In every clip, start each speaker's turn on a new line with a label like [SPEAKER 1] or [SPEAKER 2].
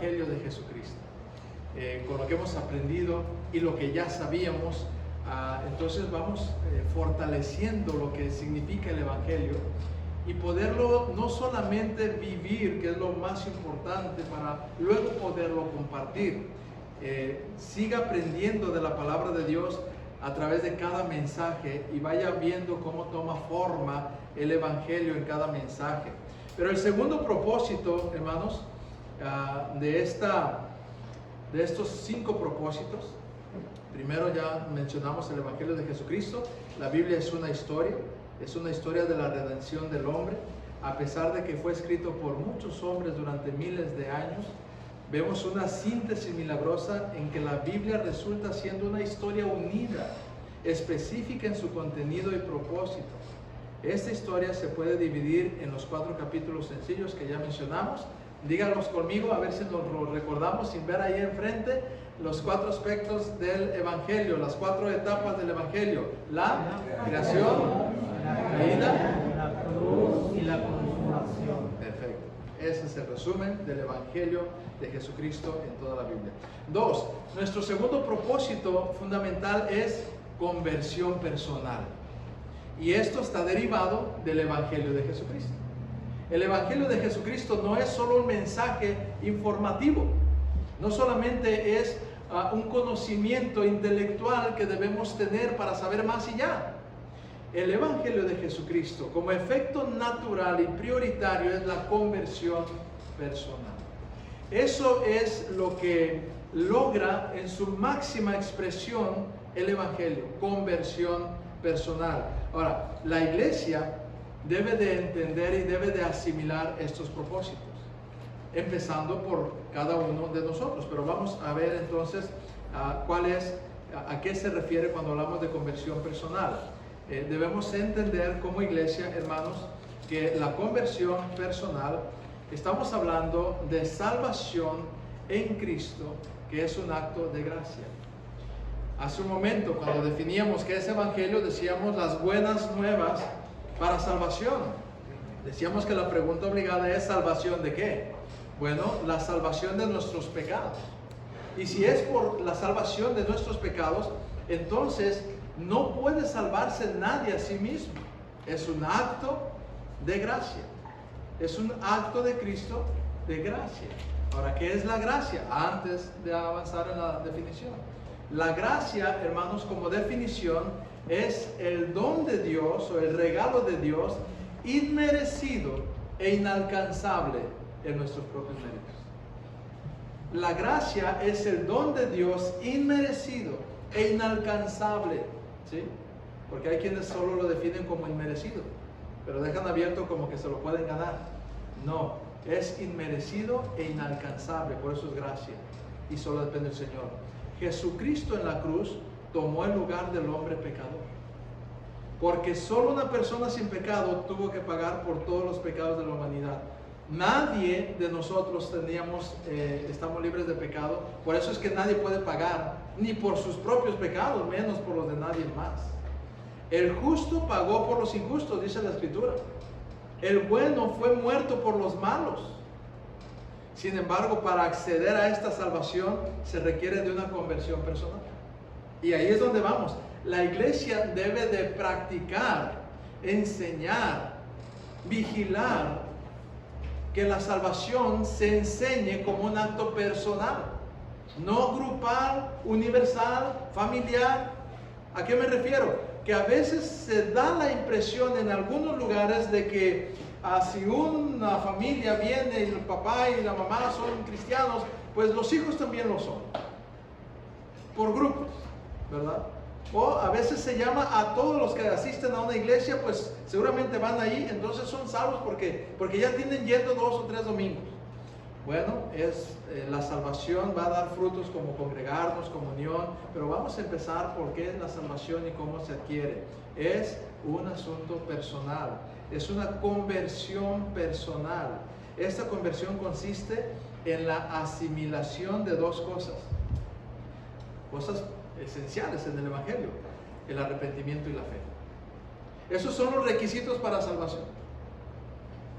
[SPEAKER 1] Evangelio de Jesucristo. Con lo que hemos aprendido y lo que ya sabíamos, entonces vamos fortaleciendo lo que significa el Evangelio y poderlo no solamente vivir, que es lo más importante, para luego poderlo compartir. Siga aprendiendo de la palabra de Dios a través de cada mensaje y vaya viendo cómo toma forma el Evangelio en cada mensaje. Pero el segundo propósito, hermanos, de estos 5 propósitos, primero ya mencionamos el Evangelio de Jesucristo. La Biblia es una historia de la redención del hombre. A pesar de que fue escrito por muchos hombres durante miles de años, vemos una síntesis milagrosa en que la Biblia resulta siendo una historia unida, específica en su contenido y propósito. Esta historia se puede dividir en los 4 capítulos sencillos que ya mencionamos. Díganlos conmigo, a ver si nos lo recordamos sin ver ahí enfrente los 4 aspectos del Evangelio, las 4 etapas del Evangelio: la creación, la caída,
[SPEAKER 2] la cruz y la consumación.
[SPEAKER 1] Perfecto. Ese es el resumen del Evangelio de Jesucristo en toda la Biblia. 2. Nuestro segundo propósito fundamental es conversión personal. Y esto está derivado del Evangelio de Jesucristo. El Evangelio de Jesucristo no es solo un mensaje informativo, no solamente es un conocimiento intelectual que debemos tener para saber más y ya. El Evangelio de Jesucristo, como efecto natural y prioritario, es la conversión personal. Eso es lo que logra en su máxima expresión el Evangelio, conversión personal. Ahora, la iglesia debe de entender y debe de asimilar estos propósitos, empezando por cada uno de nosotros. Pero vamos a ver entonces a qué se refiere cuando hablamos de conversión personal. Debemos entender como iglesia, hermanos, que la conversión personal, estamos hablando de salvación en Cristo, que es un acto de gracia. Hace un momento, cuando definíamos qué es evangelio, decíamos las buenas nuevas para salvación. Decíamos que la pregunta obligada es: ¿salvación de qué? Bueno, la salvación de nuestros pecados. Y si es por la salvación de nuestros pecados, entonces no puede salvarse nadie a sí mismo. Es un acto de gracia. Es un acto de Cristo de gracia. Ahora, ¿qué es la gracia? Antes de avanzar en la definición. La gracia, hermanos, como definición, es el don de Dios o el regalo de Dios inmerecido e inalcanzable en nuestros propios méritos. La gracia es el don de Dios inmerecido e inalcanzable, ¿sí? Porque hay quienes solo lo definen como inmerecido, pero dejan abierto como que se lo pueden ganar. No, es inmerecido e inalcanzable, por eso es gracia y solo depende del Señor. Jesucristo en la cruz tomó el lugar del hombre pecador, porque solo una persona sin pecado tuvo que pagar por todos los pecados de la humanidad. Nadie de nosotros estamos libres de pecado. Por eso es que nadie puede pagar ni por sus propios pecados, menos por los de nadie más. El justo pagó por los injustos, dice la Escritura. El bueno fue muerto por los malos. Sin embargo, para acceder a esta salvación se requiere de una conversión personal. Y ahí es donde vamos. La iglesia debe de practicar, enseñar, vigilar que la salvación se enseñe como un acto personal, no grupal, universal, familiar. ¿A qué me refiero? Que a veces se da la impresión en algunos lugares de que si una familia viene y el papá y la mamá son cristianos, pues los hijos también lo son, por grupos, ¿verdad? O a veces se llama a todos los que asisten a una iglesia, pues seguramente van ahí, entonces son salvos porque ya tienen yendo 2 o 3 domingos. Bueno, la salvación va a dar frutos como congregarnos, comunión, pero vamos a empezar por qué es la salvación y cómo se adquiere. Es un asunto personal, es una conversión personal. Esta conversión consiste en la asimilación de 2 cosas esenciales en el Evangelio: el arrepentimiento y la fe. Esos son los requisitos para salvación.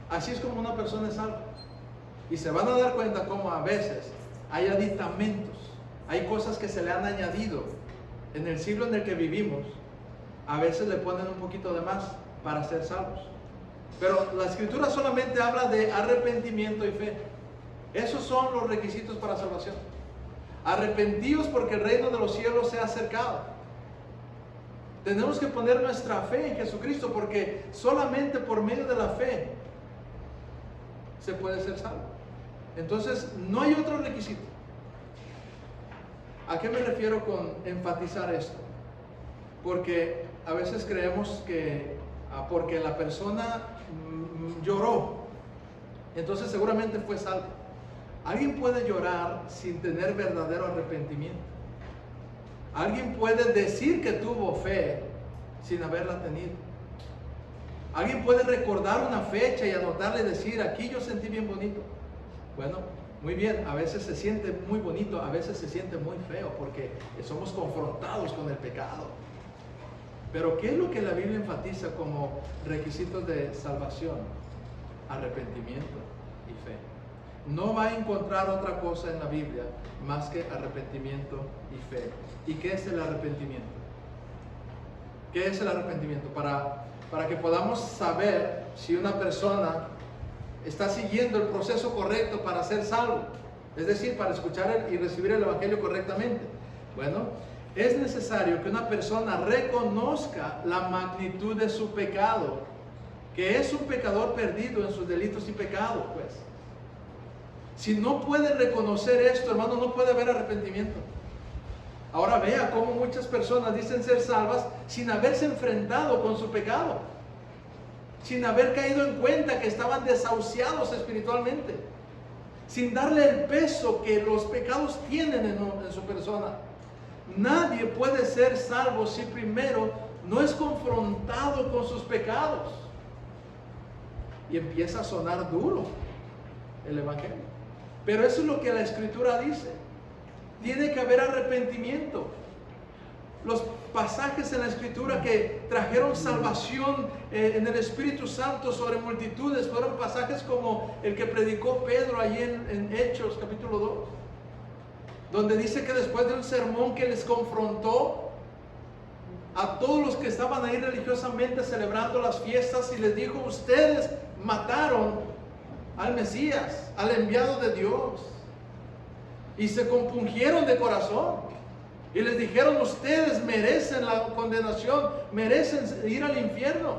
[SPEAKER 1] Así es como una persona es salva. Y se van a dar cuenta cómo a veces hay aditamentos, hay cosas que se le han añadido en el siglo en el que vivimos. A veces le ponen un poquito de más para ser salvos. Pero la Escritura solamente habla de arrepentimiento y fe. Esos son los requisitos para salvación. Arrepentíos porque el reino de los cielos se ha acercado. Tenemos que poner nuestra fe en Jesucristo, porque solamente por medio de la fe se puede ser salvo. Entonces, no hay otro requisito. ¿A qué me refiero con enfatizar esto? Porque a veces creemos que porque la persona lloró, entonces seguramente fue salvo. Alguien puede llorar sin tener verdadero arrepentimiento. Alguien puede decir que tuvo fe sin haberla tenido. Alguien puede recordar una fecha y anotarle y decir, aquí yo sentí bien bonito. Bueno, muy bien, a veces se siente muy bonito, a veces se siente muy feo porque somos confrontados con el pecado. Pero ¿qué es lo que la Biblia enfatiza como requisitos de salvación? Arrepentimiento y fe. No va a encontrar otra cosa en la Biblia más que arrepentimiento y fe. ¿Y qué es el arrepentimiento? ¿Qué es el arrepentimiento? Para que podamos saber si una persona está siguiendo el proceso correcto para ser salvo. Es decir, para escuchar y recibir el Evangelio correctamente. Bueno, es necesario que una persona reconozca la magnitud de su pecado, que es un pecador perdido en sus delitos y pecados, pues. Si no puede reconocer esto, hermano, no puede haber arrepentimiento. Ahora vea cómo muchas personas dicen ser salvas sin haberse enfrentado con su pecado, sin haber caído en cuenta que estaban desahuciados espiritualmente, sin darle el peso que los pecados tienen en su persona. Nadie puede ser salvo si primero no es confrontado con sus pecados. Y empieza a sonar duro el Evangelio. Pero eso es lo que la Escritura dice. Tiene que haber arrepentimiento. Los pasajes en la Escritura que trajeron salvación en el Espíritu Santo sobre multitudes fueron pasajes como el que predicó Pedro allí en Hechos capítulo 2, donde dice que después de un sermón que les confrontó a todos los que estaban ahí religiosamente celebrando las fiestas, y les dijo: ustedes mataron al Mesías, al enviado de Dios, y se compungieron de corazón y les dijeron: ustedes merecen la condenación, merecen ir al infierno.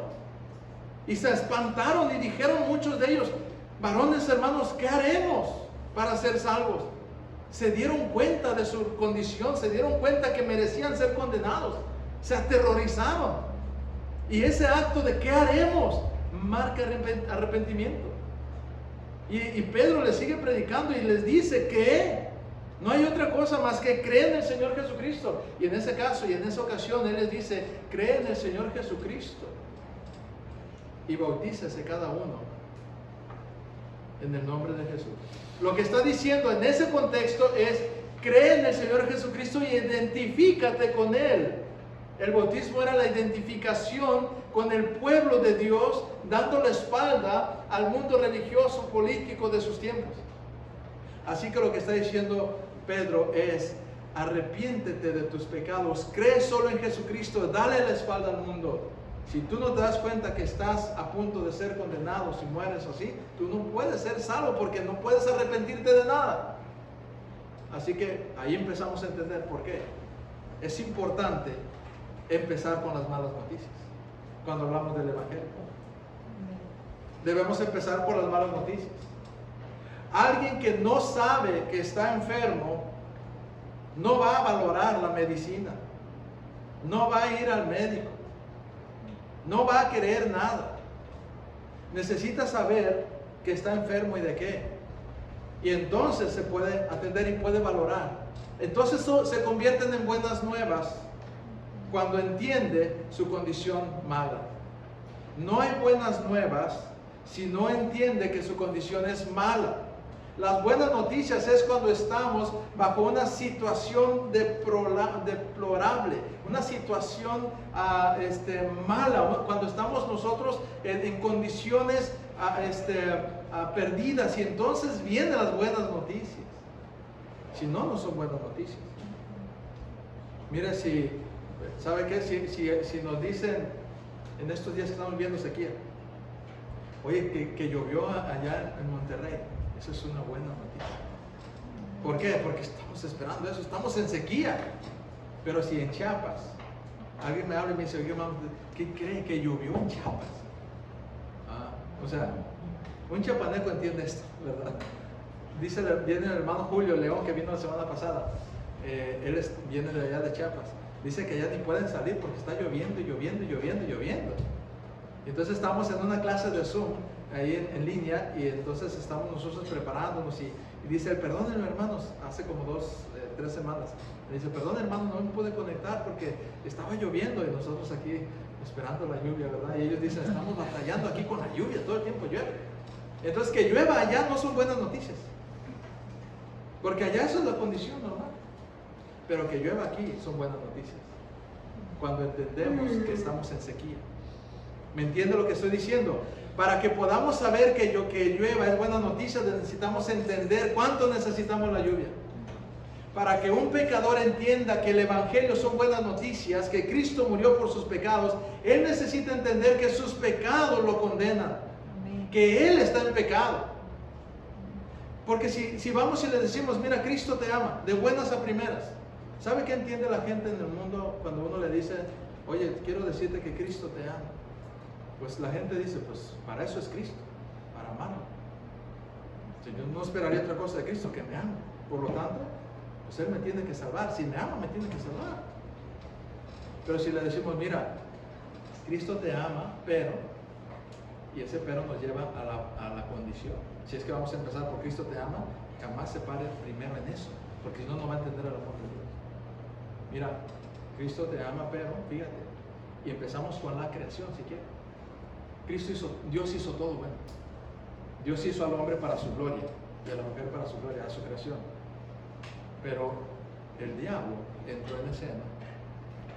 [SPEAKER 1] Y se espantaron y dijeron muchos de ellos: varones, hermanos, ¿qué haremos para ser salvos? Se dieron cuenta de su condición, se dieron cuenta que merecían ser condenados, se aterrorizaron. Y ese acto de ¿qué haremos? Marca arrepentimiento. Y Pedro les sigue predicando y les dice que no hay otra cosa más que creer en el Señor Jesucristo. Y en ese caso y en esa ocasión Él les dice: cree en el Señor Jesucristo y bautícese cada uno en el nombre de Jesús. Lo que está diciendo en ese contexto es: cree en el Señor Jesucristo y identifícate con Él. El bautismo era la identificación con el pueblo de Dios, dando la espalda al mundo religioso, político de sus tiempos. Así que lo que está diciendo Pedro es: arrepiéntete de tus pecados, cree solo en Jesucristo, dale la espalda al mundo. Si tú no te das cuenta que estás a punto de ser condenado, si mueres así, tú no puedes ser salvo porque no puedes arrepentirte de nada. Así que ahí empezamos a entender por qué es importante empezar con las malas noticias cuando hablamos del Evangelio. Debemos empezar por las malas noticias. Alguien que no sabe que está enfermo no va a valorar la medicina, no va a ir al médico, no va a querer nada. Necesita saber que está enfermo y de qué, y entonces se puede atender y puede valorar. Entonces se convierten en buenas nuevas cuando entiende su condición mala. No hay buenas nuevas si no entiende que su condición es mala. Las buenas noticias es cuando estamos bajo una situación deplorable, una situación mala, cuando estamos nosotros en condiciones perdidas, y entonces vienen las buenas noticias. Si no, no son buenas noticias. Mira, ¿sabe qué? Si nos dicen en estos días que estamos viendo sequía, oye, que llovió allá en Monterrey, eso es una buena noticia. ¿Por qué? Porque estamos esperando eso, estamos en sequía. Pero si en Chiapas, alguien me habla y me dice, oye, hermano, ¿qué cree que llovió en Chiapas? O sea, un chiapaneco entiende esto, ¿verdad? Viene el hermano Julio León, que vino la semana pasada. Viene de allá de Chiapas. Dice que ya ni pueden salir porque está lloviendo y lloviendo y lloviendo y lloviendo. Entonces estamos en una clase de Zoom ahí en línea, y entonces estamos nosotros preparándonos, y dice, perdónenme hermanos, hace como 3 semanas, me dice, perdón hermano, no me pude conectar porque estaba lloviendo, y nosotros aquí esperando la lluvia, ¿verdad? Y ellos dicen, estamos batallando aquí con la lluvia, todo el tiempo llueve. Entonces que llueva allá no son buenas noticias, porque allá eso es la condición normal. Pero que llueva aquí son buenas noticias, cuando entendemos que estamos en sequía. ¿Me entiende lo que estoy diciendo? Para que podamos saber que llueva es buena noticia, necesitamos entender cuánto necesitamos la lluvia. Para que un pecador entienda que el Evangelio son buenas noticias, que Cristo murió por sus pecados, él necesita entender que sus pecados lo condenan, que él está en pecado. Porque si vamos y le decimos, mira, Cristo te ama, de buenas a primeras, ¿sabe qué entiende la gente en el mundo cuando uno le dice, oye, quiero decirte que Cristo te ama? Pues la gente dice, pues para eso es Cristo, para amarlo. Yo no esperaría otra cosa de Cristo que me ame. Por lo tanto, pues Él me tiene que salvar. Si me ama, me tiene que salvar. Pero si le decimos, mira, Cristo te ama, pero, y ese pero nos lleva a la condición. Si es que vamos a empezar por Cristo te ama, jamás se pare primero en eso, porque si no, no va a entender el amor de Dios. Mira, Cristo te ama, pero, fíjate, y empezamos con la creación, si quieres. Dios hizo todo bueno. Dios hizo al hombre para su gloria y a la mujer para su gloria, a su creación. Pero el diablo entró en escena,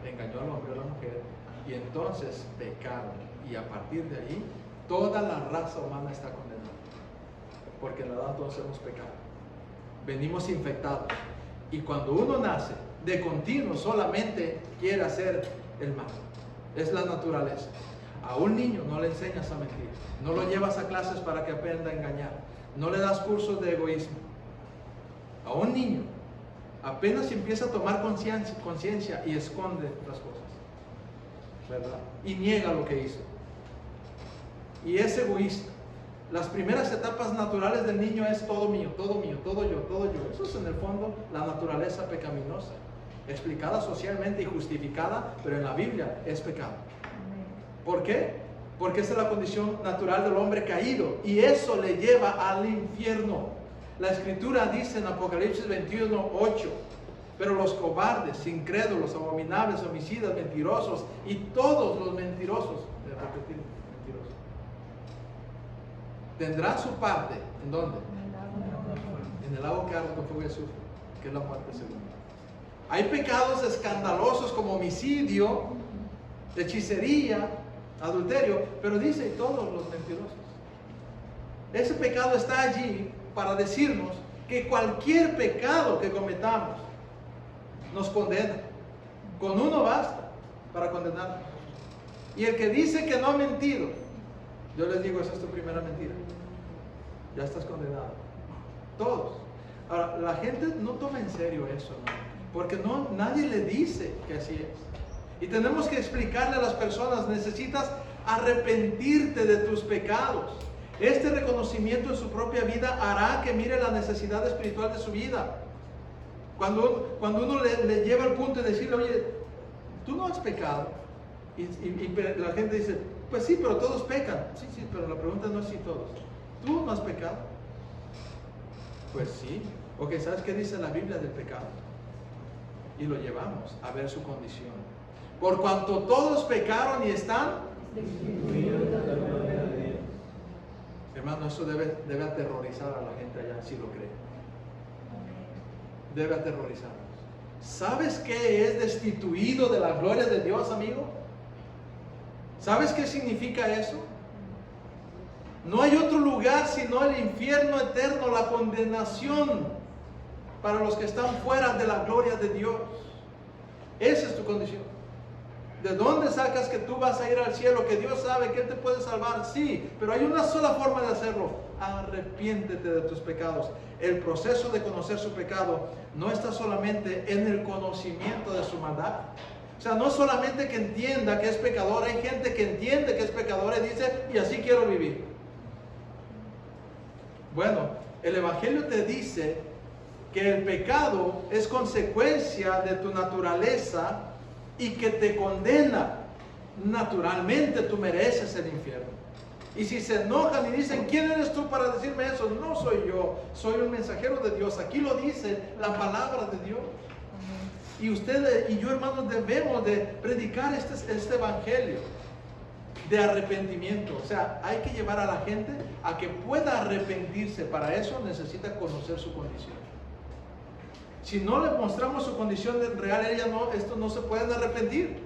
[SPEAKER 1] engañó al hombre y a la mujer, y entonces pecaron. Y a partir de ahí, toda la raza humana está condenada. Porque en la edad todos hemos pecado. Venimos infectados. Y cuando uno nace, de continuo solamente quiere hacer el mal. Es la naturaleza. A un niño no le enseñas a mentir, no lo llevas a clases para que aprenda a engañar, no le das cursos de egoísmo. A un niño apenas empieza a tomar conciencia y esconde las cosas, ¿verdad? Y niega lo que hizo. Y es egoísta. Las primeras etapas naturales del niño es todo mío, todo mío, todo yo, todo yo. Eso es en el fondo la naturaleza pecaminosa, explicada socialmente y justificada, pero en la Biblia es pecado. ¿Por qué? Porque esa es la condición natural del hombre caído, y eso le lleva al infierno. La Escritura dice en Apocalipsis 21:8, pero los cobardes, incrédulos, abominables, homicidas, mentirosos, y todos los mentirosos, repetir, mentirosos, tendrán su parte, ¿en dónde? En el lago que arde con fuego y azufre, que es la muerte segunda. Hay pecados escandalosos como homicidio, hechicería, adulterio, pero dice todos los mentirosos. Ese pecado está allí para decirnos que cualquier pecado que cometamos nos condena. Con uno basta para condenarnos. Y el que dice que no ha mentido, yo les digo, esa es tu primera mentira. Ya estás condenado. Todos. Ahora, la gente no toma en serio eso, ¿no? Porque nadie le dice que así es. Y tenemos que explicarle a las personas, necesitas arrepentirte de tus pecados. Este reconocimiento en su propia vida hará que mire la necesidad espiritual de su vida. Cuando uno le lleva al punto de decirle, oye, tú no has pecado. Y la gente dice, pues sí, pero todos pecan. Sí, pero la pregunta no es si todos. ¿Tú no has pecado? Pues sí. Ok, ¿sabes qué dice la Biblia del pecado? Y lo llevamos a ver su condición. Por cuanto todos pecaron y están destituidos de la gloria de Dios. Hermano, eso debe aterrorizar a la gente allá, si lo cree. Debe aterrorizarnos. ¿Sabes qué es destituido de la gloria de Dios, amigo? ¿Sabes qué significa eso? No hay otro lugar sino el infierno eterno, la condenación para los que están fuera de la gloria de Dios. Esa es tu condición. ¿De dónde sacas que tú vas a ir al cielo? Que Dios sabe que Él te puede salvar. Sí, pero hay una sola forma de hacerlo. Arrepiéntete de tus pecados. El proceso de conocer su pecado no está solamente en el conocimiento de su maldad. O sea, no solamente que entienda que es pecador. Hay gente que entiende que es pecador y dice, y así quiero vivir. Bueno, el Evangelio te dice que el pecado es consecuencia de tu naturaleza y que te condena. Naturalmente tú mereces el infierno. Y si se enojan y dicen, ¿quién eres tú para decirme eso? No soy yo, soy un mensajero de Dios. Aquí lo dice la palabra de Dios. Y ustedes y yo, hermanos, debemos de predicar este evangelio de arrepentimiento. O sea, hay que llevar a la gente a que pueda arrepentirse. Para eso necesita conocer su condición. Si no le mostramos su condición real, estos no se pueden arrepentir.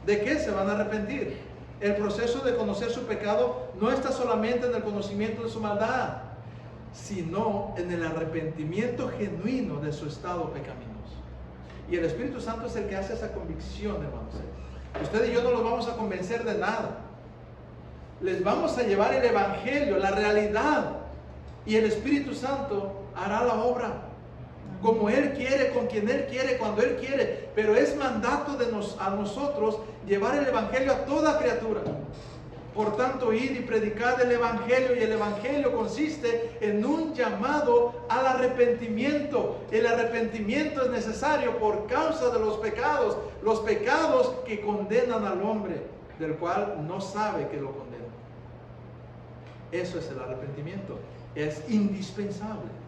[SPEAKER 1] ¿De qué se van a arrepentir? El proceso de conocer su pecado no está solamente en el conocimiento de su maldad, sino en el arrepentimiento genuino de su estado pecaminoso. Y el Espíritu Santo es el que hace esa convicción, hermanos. Usted y yo no los vamos a convencer de nada. Les vamos a llevar el Evangelio, la realidad. Y el Espíritu Santo hará la obra. Como Él quiere, con quien Él quiere, cuando Él quiere. Pero es mandato a nosotros llevar el Evangelio a toda criatura. Por tanto, ir y predicar el Evangelio. Y el Evangelio consiste en un llamado al arrepentimiento. El arrepentimiento es necesario por causa de los pecados. Los pecados que condenan al hombre, del cual no sabe que lo condena. Eso es el arrepentimiento. Es indispensable.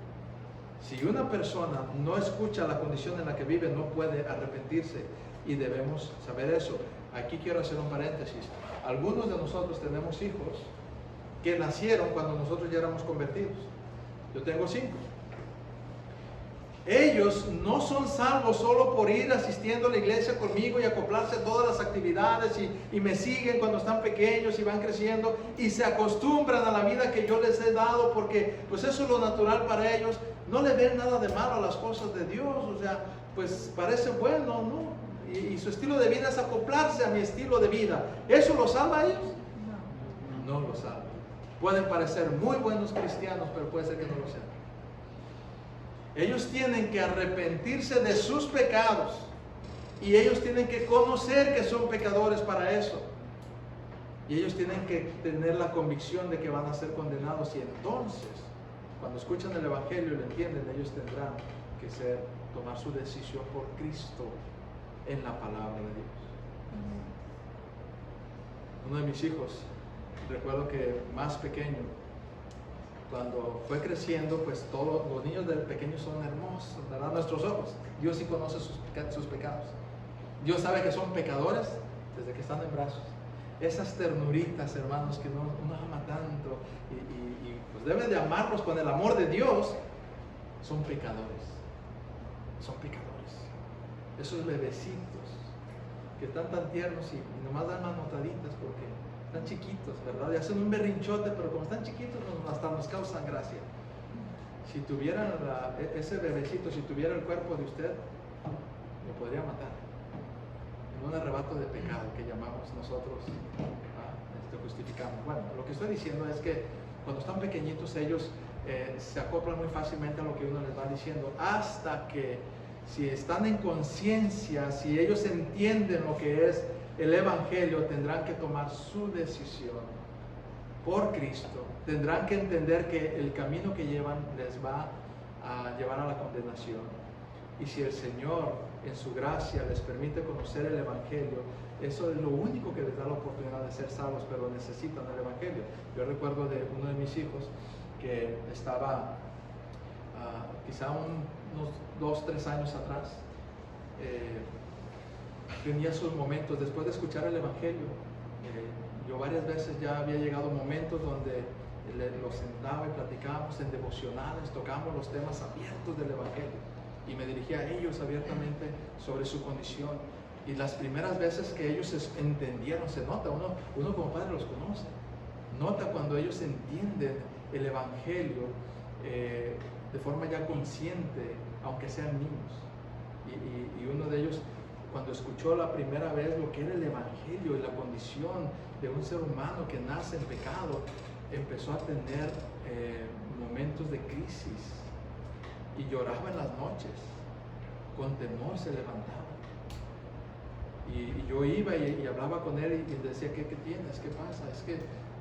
[SPEAKER 1] Si una persona no escucha la condición en la que vive, no puede arrepentirse. Y debemos saber eso. Aquí quiero hacer un paréntesis. Algunos de nosotros tenemos hijos que nacieron cuando nosotros ya éramos convertidos. Yo tengo 5. Ellos no son salvos solo por ir asistiendo a la iglesia conmigo y acoplarse a todas las actividades y me siguen cuando están pequeños y van creciendo y se acostumbran a la vida que yo les he dado porque pues eso es lo natural para ellos. No le ven nada de malo a las cosas de Dios, o sea, pues parece bueno, ¿no? Y su estilo de vida es acoplarse a mi estilo de vida. ¿Eso lo salva a ellos? No lo salva. Pueden parecer muy buenos cristianos, pero puede ser que no lo sean. Ellos tienen que arrepentirse de sus pecados y ellos tienen que conocer que son pecadores para eso. Y ellos tienen que tener la convicción de que van a ser condenados y entonces, cuando escuchan el Evangelio y lo entienden, ellos tendrán que tomar su decisión por Cristo en la palabra de Dios. Uno de mis hijos, recuerdo que más pequeño, cuando fue creciendo, pues todos los niños del pequeño son hermosos, ¿verdad? Nuestros ojos. Dios sí conoce sus pecados. Dios sabe que son pecadores desde que están en brazos. Esas ternuritas, hermanos, que uno ama tanto y pues debe de amarlos con el amor de Dios, son pecadores. Son pecadores. Esos bebecitos que están tan tiernos y nomás dan manotaditas porque están chiquitos, ¿verdad? Y hacen un berrinchote, pero como están chiquitos hasta nos causan gracia. Si tuvieran ese bebecito, si tuviera el cuerpo de usted, lo podría matar. En un arrebato de pecado que llamamos nosotros, justificamos. Bueno, lo que estoy diciendo es que cuando están pequeñitos ellos se acoplan muy fácilmente a lo que uno les va diciendo, hasta que si están en conciencia, si ellos entienden lo que es el Evangelio, tendrán que tomar su decisión por Cristo. Tendrán que entender que el camino que llevan les va a llevar a la condenación. Y si el Señor, en su gracia, les permite conocer el Evangelio, eso es lo único que les da la oportunidad de ser salvos, pero necesitan el Evangelio. Yo recuerdo de uno de mis hijos que estaba quizá unos 2-3 años atrás, tenía sus momentos después de escuchar el Evangelio. Yo varias veces ya había llegado momentos donde los sentaba y platicábamos en devocionales, tocábamos los temas abiertos del Evangelio y me dirigía a ellos abiertamente sobre su condición. Y las primeras veces que ellos entendieron, se nota, uno como padre los conoce, nota cuando ellos entienden el Evangelio de forma ya consciente, aunque sean niños. Y uno de ellos, cuando escuchó la primera vez lo que era el Evangelio y la condición de un ser humano que nace en pecado, empezó a tener momentos de crisis y lloraba en las noches, con temor se levantaba. Y yo iba y hablaba con él y decía, ¿qué tienes? ¿Qué pasa? Es que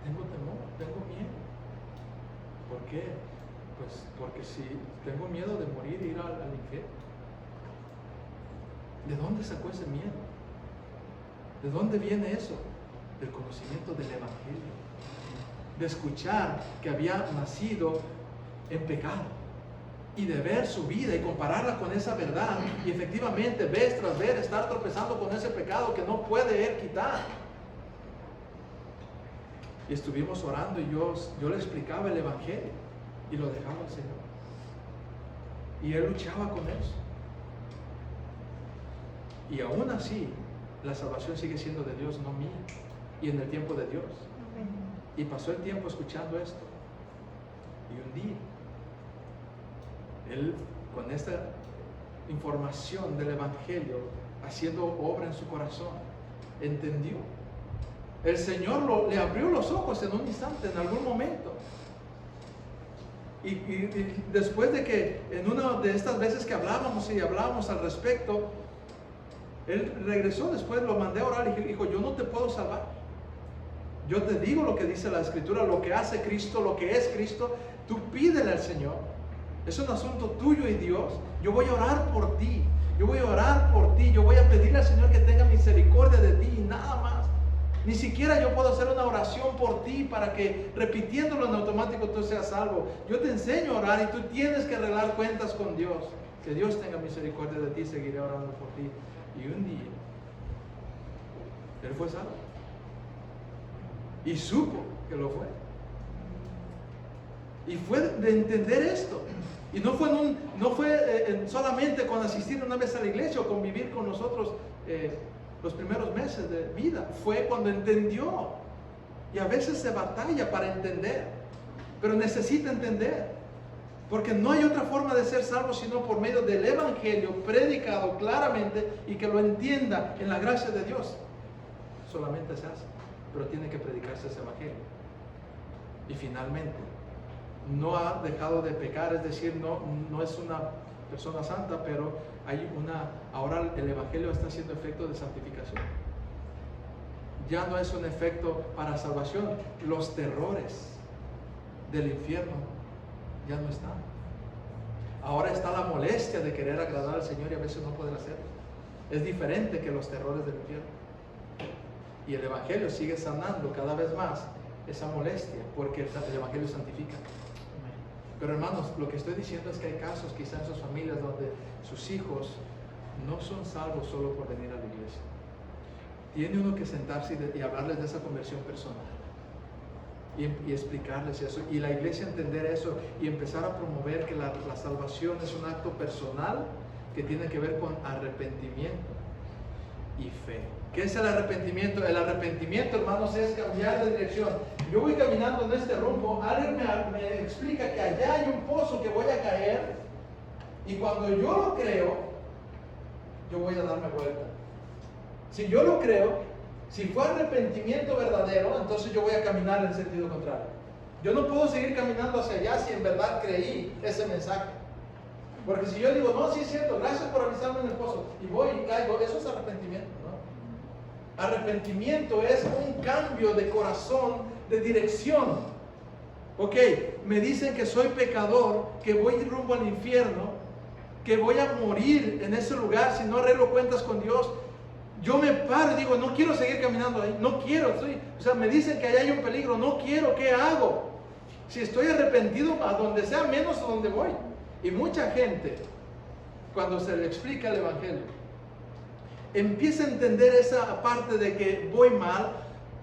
[SPEAKER 1] tengo temor, tengo miedo. ¿Por qué? Pues porque si tengo miedo de morir e ir al infierno. ¿De dónde sacó ese miedo? ¿De dónde viene eso? Del conocimiento del Evangelio, de escuchar que había nacido en pecado y de ver su vida y compararla con esa verdad, y efectivamente vez tras vez estar tropezando con ese pecado que no puede él quitar. Y estuvimos orando y yo le explicaba el Evangelio y lo dejaba al Señor, y él luchaba con eso. Y aún así la salvación sigue siendo de Dios, no mía, y en el tiempo de Dios. Y pasó el tiempo escuchando esto, y un día él, con esta información del Evangelio haciendo obra en su corazón, entendió. El Señor le abrió los ojos en un instante, en algún momento. Y después de que en una de estas veces que hablábamos al respecto, él regresó después, lo mandé a orar y dijo, yo no te puedo salvar. Yo te digo lo que dice la Escritura, lo que hace Cristo, lo que es Cristo, tú pídele al Señor. Es un asunto tuyo y Dios. Yo voy a orar por ti. Yo voy a orar por ti. Yo voy a pedirle al Señor que tenga misericordia de ti y nada más. Ni siquiera yo puedo hacer una oración por ti para que repitiéndolo en automático tú seas salvo. Yo te enseño a orar y tú tienes que arreglar cuentas con Dios. Que Dios tenga misericordia de ti, seguiré orando por ti. Y un día, él fue salvo. Y supo que lo fue. Y fue de entender esto. Y no fue solamente con asistir una vez a la iglesia o convivir con nosotros los primeros meses de vida. Fue cuando entendió. Y a veces se batalla para entender. Pero necesita entender. Porque no hay otra forma de ser salvo sino por medio del Evangelio predicado claramente y que lo entienda en la gracia de Dios. Solamente se hace. Pero tiene que predicarse ese Evangelio. Y finalmente, no ha dejado de pecar, es decir, no es una persona santa, pero ahora el Evangelio está haciendo efecto de santificación. Ya no es un efecto para salvación. Los terrores del infierno ya no están. Ahora está la molestia de querer agradar al Señor y a veces no poder hacerlo. Es diferente que los terrores del infierno. Y el Evangelio sigue sanando cada vez más esa molestia, porque el Evangelio santifica. Pero hermanos, lo que estoy diciendo es que hay casos quizás en sus familias donde sus hijos no son salvos solo por venir a la iglesia. Tiene uno que sentarse y hablarles de esa conversión personal y explicarles eso, y la iglesia entender eso y empezar a promover que la salvación es un acto personal que tiene que ver con arrepentimiento y fe. ¿Qué es el arrepentimiento? El arrepentimiento, hermanos, es cambiar de dirección. Yo voy caminando en este rumbo, alguien me explica que allá hay un pozo que voy a caer, y cuando yo lo creo, yo voy a darme vuelta. Si yo lo creo, si fue arrepentimiento verdadero, entonces yo voy a caminar en sentido contrario. Yo no puedo seguir caminando hacia allá si en verdad creí ese mensaje. Porque si yo digo, no, sí es cierto, gracias por avisarme en el pozo, y voy y caigo, eso es arrepentimiento, ¿no? Arrepentimiento es un cambio de corazón, de dirección. Ok, me dicen que soy pecador, que voy rumbo al infierno, que voy a morir en ese lugar si no arreglo cuentas con Dios. Yo me paro y digo, no quiero seguir caminando ahí, no quiero, me dicen que allá hay un peligro, no quiero, ¿qué hago? Si estoy arrepentido, a donde sea menos a donde voy. Y mucha gente, cuando se le explica el Evangelio, empieza a entender esa parte de que voy mal,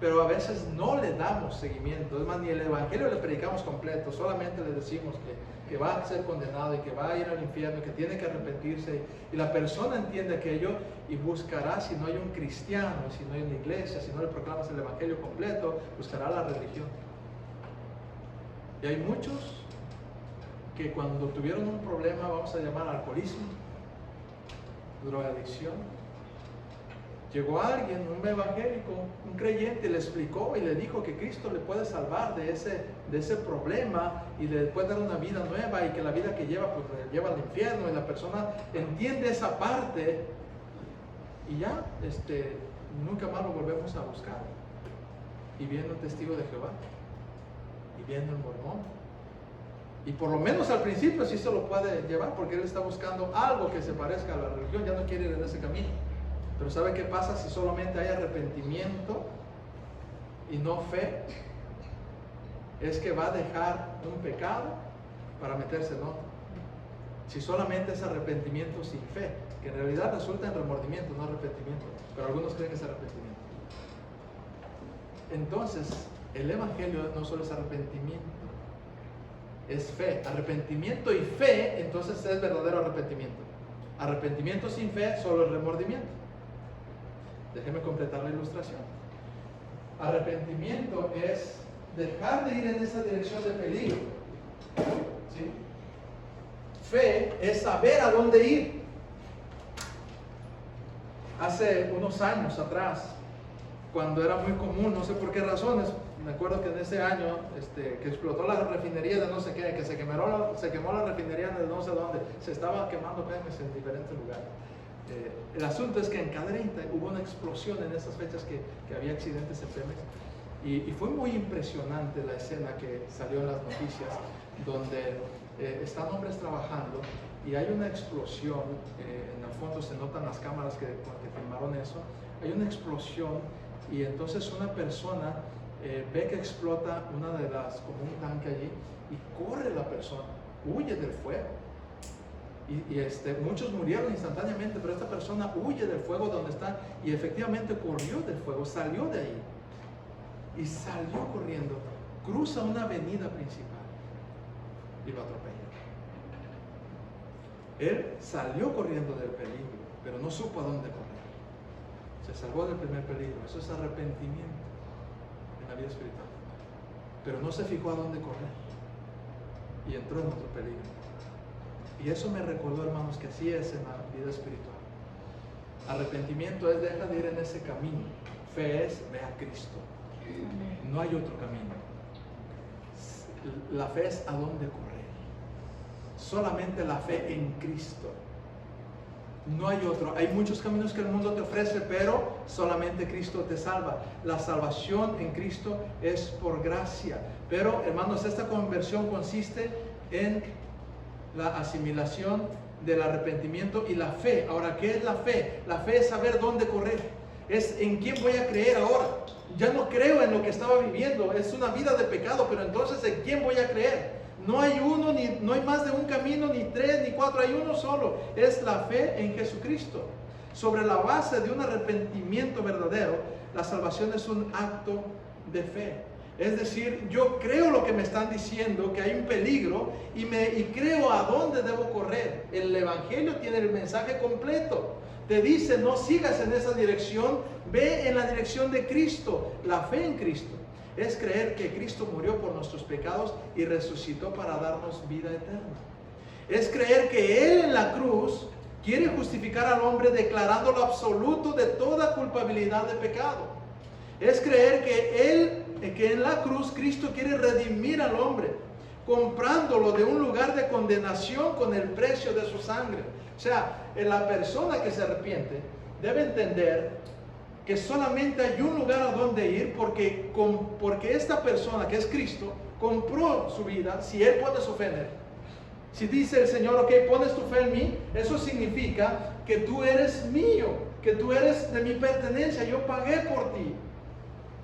[SPEAKER 1] pero a veces no le damos seguimiento. Es más, ni el Evangelio le predicamos completo, solamente le decimos que va a ser condenado y que va a ir al infierno, que tiene que arrepentirse, y la persona entiende aquello y buscará, si no hay un cristiano, si no hay una iglesia, si no le proclamas el Evangelio completo, buscará la religión. Y hay muchos que cuando tuvieron un problema, vamos a llamar alcoholismo, drogadicción, llegó alguien, un evangélico, un creyente, y le explicó y le dijo que Cristo le puede salvar de ese problema y le puede dar una vida nueva, y que la vida que lleva, pues le lleva al infierno, y la persona entiende esa parte y ya, nunca más lo volvemos a buscar. Y viene un testigo de Jehová, y viene el mormón, y por lo menos al principio sí se lo puede llevar, porque él está buscando algo que se parezca a la religión, ya no quiere ir en ese camino. Pero ¿sabe qué pasa si solamente hay arrepentimiento y no fe? Es que va a dejar un pecado para meterse en otro. Si solamente es arrepentimiento sin fe, que en realidad resulta en remordimiento, no arrepentimiento, pero algunos creen que es arrepentimiento. Entonces, el evangelio no solo es arrepentimiento, es fe. Arrepentimiento y fe, entonces es verdadero arrepentimiento. Arrepentimiento sin fe, solo es remordimiento. Déjeme completar la ilustración. Arrepentimiento es dejar de ir en esa dirección de peligro, ¿sí? Fe es saber a dónde ir. Hace unos años atrás, cuando era muy común, no sé por qué razones, me acuerdo que en ese año que explotó la refinería de no sé qué, que se quemó la refinería de no sé dónde, se estaba quemando Pemex en diferentes lugares. El asunto es que en Cadereyta hubo una explosión en esas fechas que había accidentes en Pemex, y fue muy impresionante la escena que salió en las noticias, donde están hombres trabajando y hay una explosión. En el fondo se notan las cámaras que filmaron eso. Hay una explosión, y entonces una persona ve que explota una de las, como un tanque allí, y corre la persona, huye del fuego. Muchos murieron instantáneamente, pero esta persona huye del fuego donde está, y efectivamente corrió del fuego, salió de ahí y salió corriendo, cruza una avenida principal y lo atropella. Él salió corriendo del peligro, pero no supo a dónde correr. Se salvó del primer peligro. Eso es arrepentimiento en la vida espiritual. Pero no se fijó a dónde correr y entró en otro peligro. Y eso me recordó, hermanos, que así es en la vida espiritual. Arrepentimiento es deja de ir en ese camino. Fe es ve a Cristo. No hay otro camino. La fe es a dónde correr. Solamente la fe en Cristo. No hay otro. Hay muchos caminos que el mundo te ofrece, pero solamente Cristo te salva. La salvación en Cristo es por gracia. Pero, hermanos, esta conversión consiste en la asimilación del arrepentimiento y la fe. Ahora, ¿qué es la fe? La fe es saber dónde correr. Es en quién voy a creer ahora. Ya no creo en lo que estaba viviendo. Es una vida de pecado, pero entonces ¿en quién voy a creer? No hay uno, no hay más de un camino, ni tres, ni cuatro, hay uno solo. Es la fe en Jesucristo. Sobre la base de un arrepentimiento verdadero, la salvación es un acto de fe. Es decir, yo creo lo que me están diciendo, que hay un peligro, y creo a dónde debo correr. El Evangelio tiene el mensaje completo. Te dice, no sigas en esa dirección, ve en la dirección de Cristo. La fe en Cristo es creer que Cristo murió por nuestros pecados y resucitó para darnos vida eterna. Es creer que Él en la cruz quiere justificar al hombre declarándolo absoluto de toda culpabilidad de pecado. Es creer que en la cruz Cristo quiere redimir al hombre, comprándolo de un lugar de condenación con el precio de su sangre. O sea, la persona que se arrepiente debe entender que solamente hay un lugar a donde ir, porque esta persona que es Cristo compró su vida. Si Él pone su fe en Él, si dice el Señor, ok, pones tu fe en mí, eso significa que tú eres mío, que tú eres de mi pertenencia, yo pagué por ti.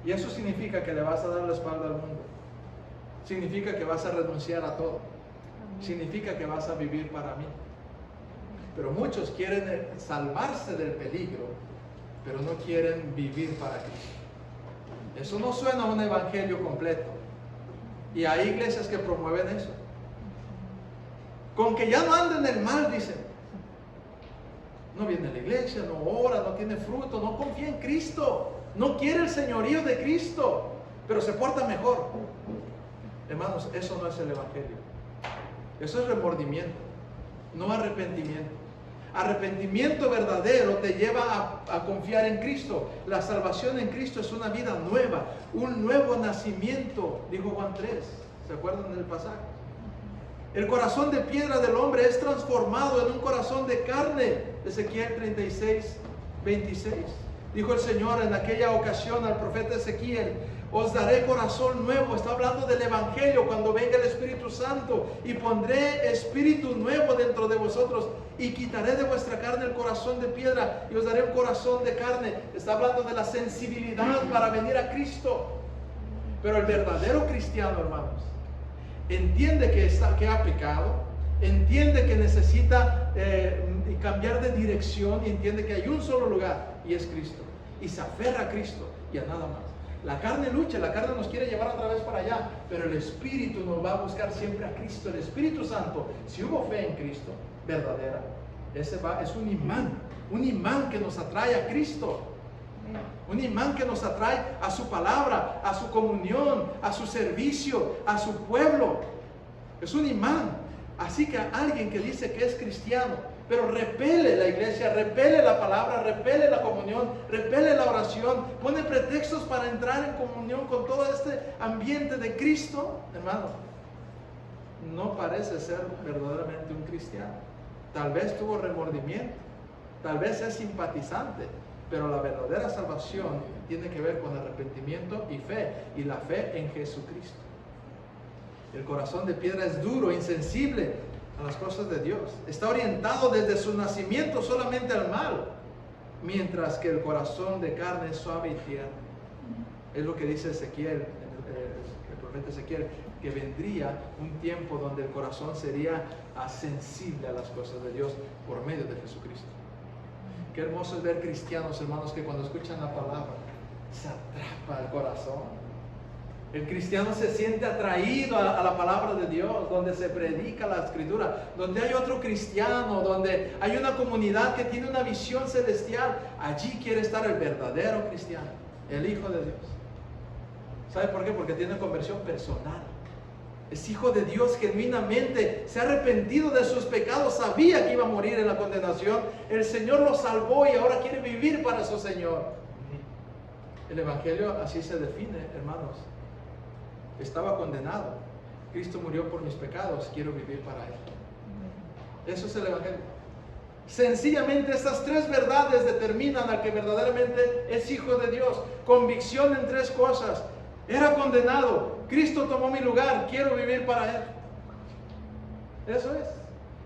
[SPEAKER 1] Y eso significa que le vas a dar la espalda al mundo. Significa que vas a renunciar a todo. Significa que vas a vivir para mí. Pero muchos quieren salvarse del peligro, pero no quieren vivir para Cristo. Eso no suena a un evangelio completo. Y hay iglesias que promueven eso. Con que ya no anden en el mal, dicen. No viene a la iglesia, no ora, no tiene fruto, no confía en Cristo. No quiere el señorío de Cristo, pero se porta mejor. Hermanos, eso no es el Evangelio. Eso es remordimiento, no arrepentimiento. Arrepentimiento verdadero te lleva a confiar en Cristo. La salvación en Cristo es una vida nueva, un nuevo nacimiento, dijo Juan 3. ¿Se acuerdan del pasaje? El corazón de piedra del hombre es transformado en un corazón de carne. Ezequiel 36, 26. Dijo el Señor en aquella ocasión al profeta Ezequiel: os daré corazón nuevo. Está hablando del Evangelio cuando venga el Espíritu Santo. Y pondré espíritu nuevo dentro de vosotros. Y quitaré de vuestra carne el corazón de piedra. Y os daré un corazón de carne. Está hablando de la sensibilidad para venir a Cristo. Pero el verdadero cristiano, hermanos, entiende que ha pecado. Entiende que necesita cambiar de dirección. Y entiende que hay un solo lugar. Y es Cristo. Y se aferra a Cristo y a nada más. La carne lucha, la carne nos quiere llevar otra vez para allá, pero el Espíritu nos va a buscar siempre a Cristo. El Espíritu Santo, si hubo fe en Cristo, verdadera, es un imán que nos atrae a Cristo, un imán que nos atrae a su palabra, a su comunión, a su servicio, a su pueblo. Es un imán. Así que alguien que dice que es cristiano, pero repele la iglesia, repele la palabra, repele la comunión, repele la oración, pone pretextos para entrar en comunión con todo este ambiente de Cristo, hermano, no parece ser verdaderamente un cristiano. Tal vez tuvo remordimiento, tal vez es simpatizante, pero la verdadera salvación tiene que ver con arrepentimiento y fe, y la fe en Jesucristo. El corazón de piedra es duro, insensible a las cosas de Dios. Está orientado desde su nacimiento solamente al mal, mientras que el corazón de carne es suave y tierno. Es lo que dice Ezequiel, el profeta Ezequiel, que vendría un tiempo donde el corazón sería sensible a las cosas de Dios por medio de Jesucristo. Qué hermoso es ver cristianos, hermanos, que cuando escuchan la palabra se atrapa el corazón. El cristiano se siente atraído a la palabra de Dios, donde se predica la Escritura, donde hay otro cristiano, donde hay una comunidad que tiene una visión celestial. Allí quiere estar el verdadero cristiano, el Hijo de Dios. ¿Sabe por qué? Porque tiene conversión personal. Es hijo de Dios genuinamente, se ha arrepentido de sus pecados, sabía que iba a morir en la condenación. El Señor lo salvó y ahora quiere vivir para su Señor. El Evangelio así se define, hermanos. Estaba condenado. Cristo murió por mis pecados. Quiero vivir para Él. Eso es el Evangelio. Sencillamente estas tres verdades determinan al que verdaderamente es hijo de Dios. Convicción en tres cosas. Era condenado. Cristo tomó mi lugar. Quiero vivir para Él. Eso es.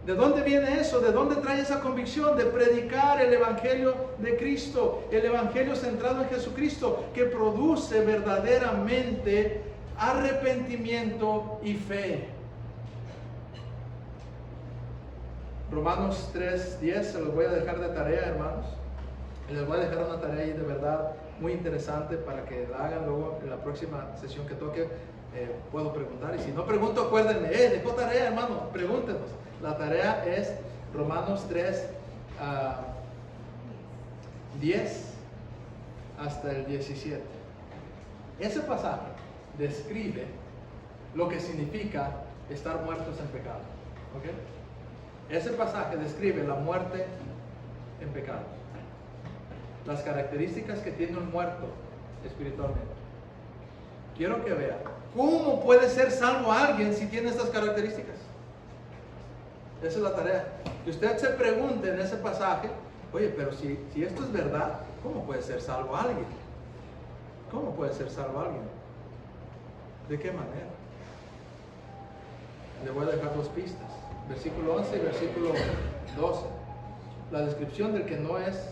[SPEAKER 1] ¿De dónde viene eso? ¿De dónde trae esa convicción? De predicar el Evangelio de Cristo. El Evangelio centrado en Jesucristo, que produce verdaderamente arrepentimiento y fe. Romanos 3:10, se los voy a dejar de tarea, hermanos. Y les voy a dejar una tarea ahí de verdad muy interesante para que la hagan luego en la próxima sesión que toque. Puedo preguntar, y si no pregunto, acuérdenme, dejó tarea, hermano, pregúntenos. La tarea es Romanos 3, 10 hasta el 17. Ese pasaje describe lo que significa estar muertos en pecado. ¿Okay? Ese pasaje describe la muerte en pecado, las características que tiene un muerto espiritualmente. Quiero que vean cómo puede ser salvo alguien si tiene estas características. Esa es la tarea. Que usted se pregunte en ese pasaje: oye, pero si esto es verdad, ¿cómo puede ser salvo alguien? ¿Cómo puede ser salvo alguien? ¿De qué manera? Le voy a dejar dos pistas. Versículo 11 y versículo 12. La descripción del que no es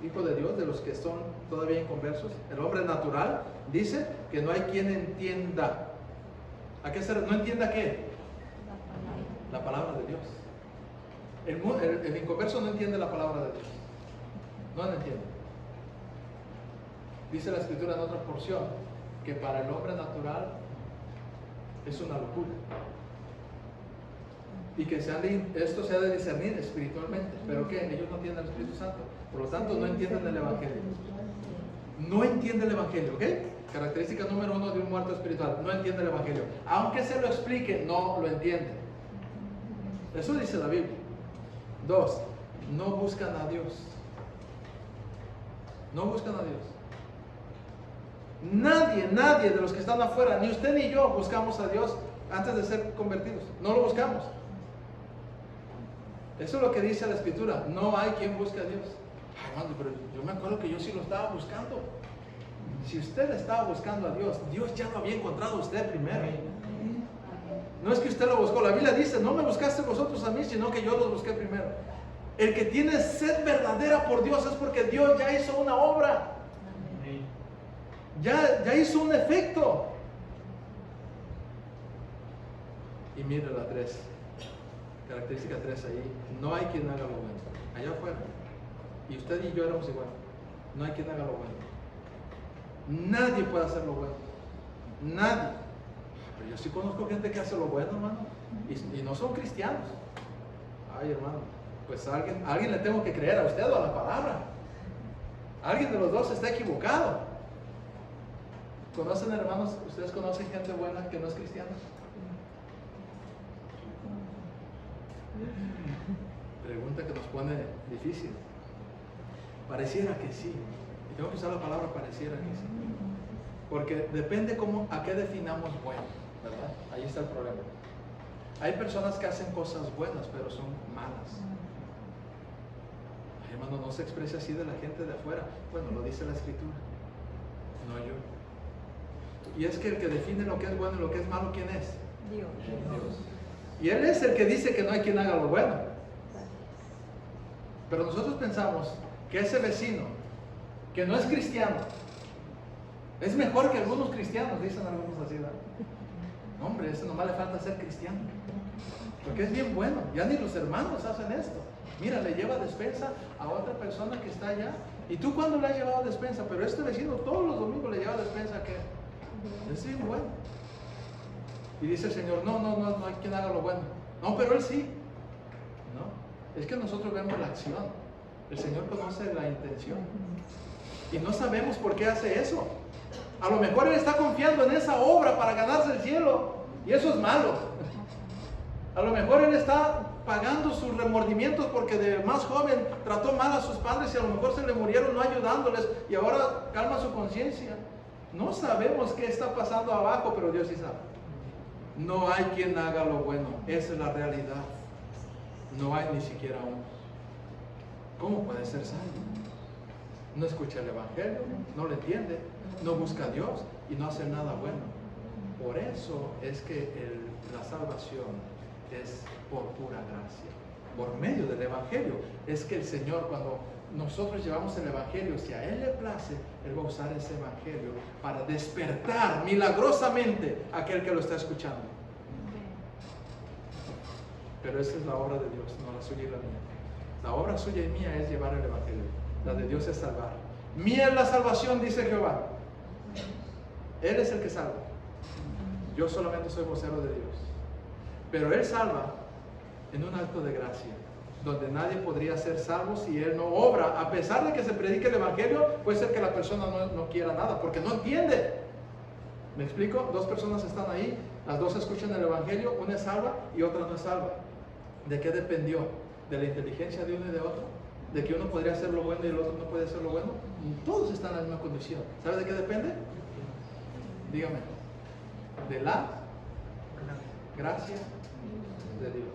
[SPEAKER 1] hijo de Dios, de los que son todavía inconversos. El hombre natural dice que no hay quien entienda. ¿A qué no entienda qué? La palabra de Dios. El inconverso no entiende la palabra de Dios. No la entiende. Dice la Escritura en otra porción que para el hombre natural es una locura. Y que esto se ha de discernir espiritualmente. ¿Pero qué? Ellos no tienen el Espíritu Santo. Por lo tanto, no entienden el Evangelio. no entiende el Evangelio, ¿ok? Característica número 1 de un muerto espiritual, no entiende el Evangelio. Aunque se lo explique, no lo entiende. Eso dice la Biblia. 2, no buscan a Dios. No buscan a Dios. Nadie de los que están afuera, ni usted ni yo, buscamos a Dios antes de ser convertidos. No lo buscamos. Eso es lo que dice la Escritura. No hay quien busque a Dios. Ay, hermano, pero yo me acuerdo que yo sí lo estaba buscando. Si usted estaba buscando a Dios, Dios ya lo había encontrado a usted primero. No es que usted lo buscó. La Biblia dice, no me buscaste vosotros a mí, sino que yo los busqué primero. El que tiene sed verdadera por Dios es porque Dios ya hizo una obra. Ya hizo un efecto. Y mire la 3. Característica 3 ahí. No hay quien haga lo bueno. Allá afuera. Y usted y yo éramos igual. No hay quien haga lo bueno. Nadie puede hacer lo bueno. Nadie. Pero yo sí conozco gente que hace lo bueno, hermano. Y no son cristianos. Ay, hermano. Pues a alguien le tengo que creer, a usted o a la palabra. Alguien de los dos está equivocado. ¿Conocen, hermanos? ¿Ustedes conocen gente buena que no es cristiana? Pregunta que nos pone difícil. Pareciera que sí. Y tengo que usar la palabra pareciera que sí. Porque depende a qué definamos bueno, ¿verdad? Ahí está el problema. Hay personas que hacen cosas buenas, pero son malas. Ay, hermano, no se expresa así de la gente de afuera. Bueno, lo dice la Escritura, no yo. Y es que el que define lo que es bueno y lo que es malo, ¿quién es?
[SPEAKER 3] Dios.
[SPEAKER 1] Y Él es el que dice que no hay quien haga lo bueno. Pero nosotros pensamos que ese vecino, que no es cristiano, es mejor que algunos cristianos, dicen algunos así, ¿verdad? No, hombre, ese nomás le falta ser cristiano. Porque es bien bueno. Ya ni los hermanos hacen esto. Mira, le lleva despensa a otra persona que está allá. ¿Y tú cuándo le has llevado despensa? Pero este vecino todos los domingos le lleva despensa a qué. Es bien bueno. Y dice el Señor, no hay quien haga lo bueno. No, pero Él sí. No, es que nosotros vemos la acción. El Señor conoce la intención. Y no sabemos por qué hace eso. A lo mejor Él está confiando en esa obra para ganarse el cielo. Y eso es malo. A lo mejor Él está pagando sus remordimientos porque de más joven trató mal a sus padres y a lo mejor se le murieron no ayudándoles y ahora calma su conciencia. No sabemos qué está pasando abajo, pero Dios sí sabe. No hay quien haga lo bueno. Esa es la realidad. No hay ni siquiera uno. ¿Cómo puede ser salvo? No escucha el Evangelio, no lo entiende, no busca a Dios y no hace nada bueno. Por eso es que la salvación es por pura gracia. Por medio del Evangelio es que el Señor, cuando nosotros llevamos el Evangelio, si a Él le place, Él va a usar ese Evangelio para despertar milagrosamente a aquel que lo está escuchando. Pero esa es la obra de Dios, no la suya y la mía. La obra suya y mía es llevar el Evangelio. La de Dios es salvar. Mía es la salvación, dice Jehová. Él es el que salva. Yo solamente soy vocero de Dios. Pero Él salva en un acto de gracia, donde nadie podría ser salvo si Él no obra. A pesar de que se predique el Evangelio, puede ser que la persona no quiera nada, porque no entiende. ¿Me explico? Dos personas están ahí, las dos escuchan el Evangelio, una es salva y otra no es salva. ¿De qué dependió? ¿De la inteligencia de uno y de otro? ¿De que uno podría hacer lo bueno y el otro no puede hacer lo bueno? Todos están en la misma condición. ¿Sabe de qué depende? Dígame. De la gracia de Dios.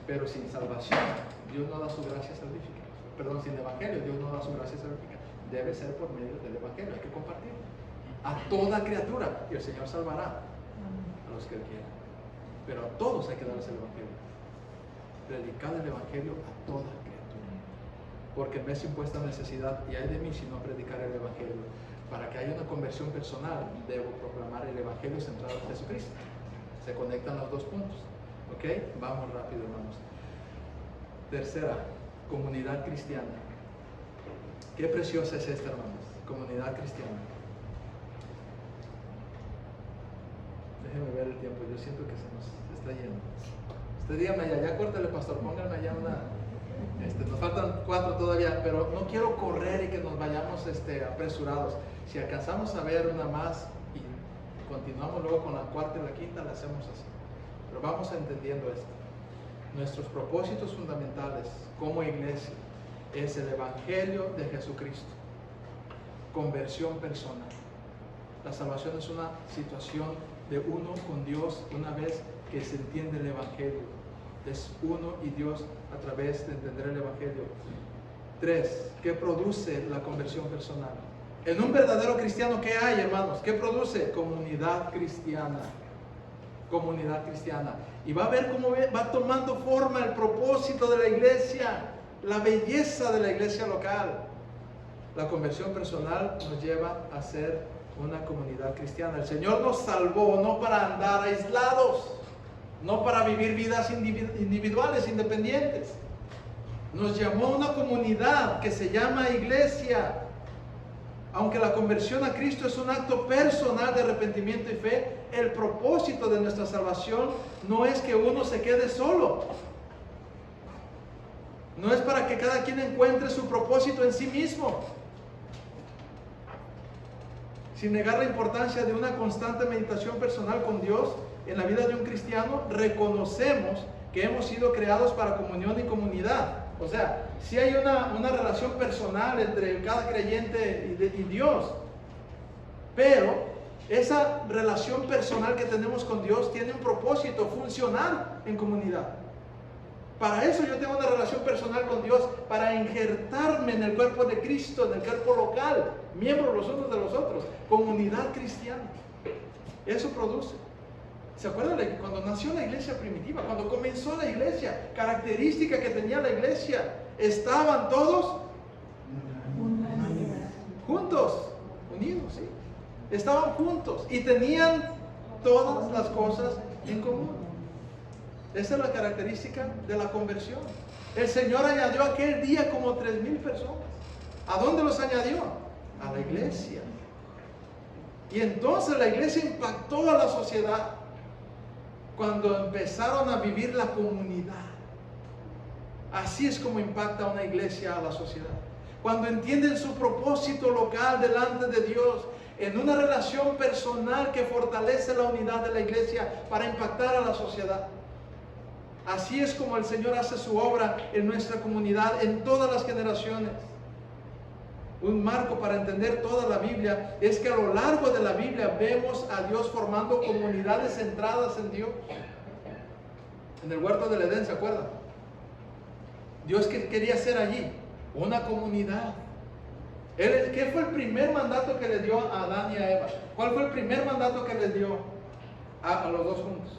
[SPEAKER 1] Pero sin salvación, Dios no da su gracia salvífica. Perdón, sin Evangelio, Dios no da su gracia salvífica. Debe ser por medio del Evangelio, hay que compartirlo. A toda criatura, y el Señor salvará a los que Él quiera. Pero a todos hay que darles el Evangelio. Predicar el Evangelio a toda criatura. Porque me es impuesta necesidad, y hay de mí si no predicar el Evangelio. Para que haya una conversión personal, debo proclamar el Evangelio centrado en Jesucristo. Se conectan los dos puntos. ¿Ok? Vamos rápido, hermanos. Tercera, comunidad cristiana. Qué preciosa es esta, hermanos. Comunidad cristiana. Déjenme ver el tiempo, yo siento que se nos está yendo. Usted dígame allá, ya córtale, pastor, pónganme allá una. Nos falta faltan 4 todavía, pero no quiero correr y que nos vayamos apresurados. Si alcanzamos a ver una más y continuamos luego con la 4ª y la 5ª, la hacemos así. Pero vamos entendiendo esto. Nuestros propósitos fundamentales como iglesia es el Evangelio de Jesucristo. Conversión personal. La salvación es una situación de uno con Dios una vez que se entiende el Evangelio. Es uno y Dios a través de entender el Evangelio. 3. ¿Qué produce la conversión personal? En un verdadero cristiano, ¿qué hay, hermanos? ¿Qué produce? Comunidad cristiana. Comunidad cristiana. Y va a ver cómo va tomando forma el propósito de la iglesia, la belleza de la iglesia local. La conversión personal nos lleva a ser una comunidad cristiana. El Señor nos salvó no para andar aislados, no para vivir vidas individuales, independientes. Nos llamó a una comunidad que se llama iglesia. Aunque la conversión a Cristo es un acto personal de arrepentimiento y fe, el propósito de nuestra salvación no es que uno se quede solo. No es para que cada quien encuentre su propósito en sí mismo. Sin negar la importancia de una constante meditación personal con Dios en la vida de un cristiano, reconocemos que hemos sido creados para comunión y comunidad. O sea, sí hay una relación personal entre cada creyente y Dios, pero esa relación personal que tenemos con Dios tiene un propósito, funcionar en comunidad. Para eso yo tengo una relación personal con Dios, para injertarme en el cuerpo de Cristo, en el cuerpo local, miembros los unos de los otros, comunidad cristiana. Eso produce. ¿Se acuerdan de cuando nació la iglesia primitiva? Cuando comenzó la iglesia, característica que tenía la iglesia, estaban todos juntos, unidos, ¿sí? Estaban juntos y tenían todas las cosas en común. Esa es la característica de la conversión. El Señor añadió aquel día como 3,000 personas. ¿A dónde los añadió? A la iglesia. Y entonces la iglesia impactó a la sociedad cuando empezaron a vivir la comunidad. Así es como impacta una iglesia a la sociedad. Cuando entienden su propósito local delante de Dios, en una relación personal que fortalece la unidad de la iglesia para impactar a la sociedad. Así es como el Señor hace su obra en nuestra comunidad, en todas las generaciones. Un marco para entender toda la Biblia es que a lo largo de la Biblia vemos a Dios formando comunidades centradas en Dios. En el huerto del Edén, ¿se acuerdan? Dios quería hacer allí una comunidad. ¿Qué fue el primer mandato que le dio a Adán y a Eva? ¿Cuál fue el primer mandato que les dio a los dos juntos?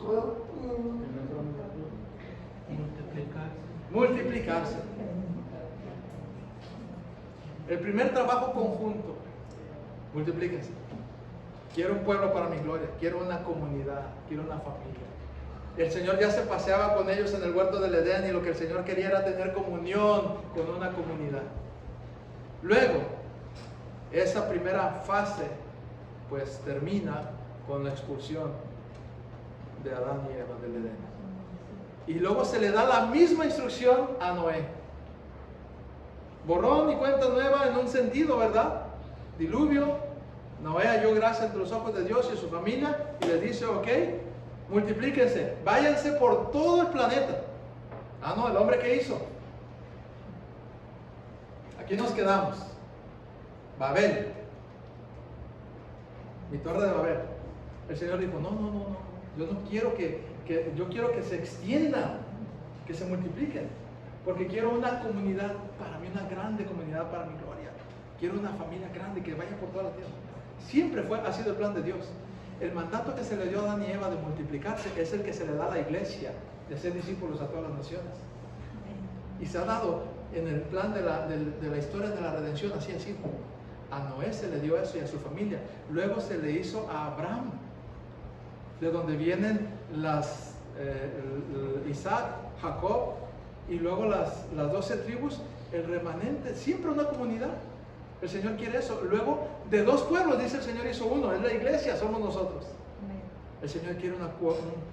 [SPEAKER 1] Multiplicarse. El primer trabajo conjunto. Multiplíquense. Quiero un pueblo para mi gloria. Quiero una comunidad. Quiero una familia. El Señor ya se paseaba con ellos en el huerto del Edén y lo que el Señor quería era tener comunión con una comunidad. Luego, esa primera fase pues termina con la expulsión de Adán y Eva del Edén. Y luego se le da la misma instrucción a Noé. Borrón y cuenta nueva en un sentido, ¿verdad? Diluvio. Noé halló gracia entre los ojos de Dios y su familia y les dice, ok, multiplíquense, váyanse por todo el planeta. Ah, no, el hombre ¿qué hizo? Aquí nos quedamos. Babel. Mi torre de Babel. El Señor dijo, no, yo no quiero yo quiero que se extiendan, que se multipliquen, porque quiero una comunidad para mí, una grande comunidad para mi gloria. Quiero una familia grande que vaya por toda la tierra. Siempre ha sido el plan de Dios. El mandato que se le dio a Adán y Eva de multiplicarse es el que se le da a la iglesia, de ser discípulos a todas las naciones. Y se ha dado en el plan de la historia de la redención, así ha sido. A Noé se le dio eso y a su familia. Luego se le hizo a Abraham, de donde vienen Isaac, Jacob, y luego las 12 tribus, el remanente, siempre una comunidad. El Señor quiere eso. Luego, de 2 pueblos, dice el Señor, hizo uno, es la iglesia, somos nosotros. El Señor quiere un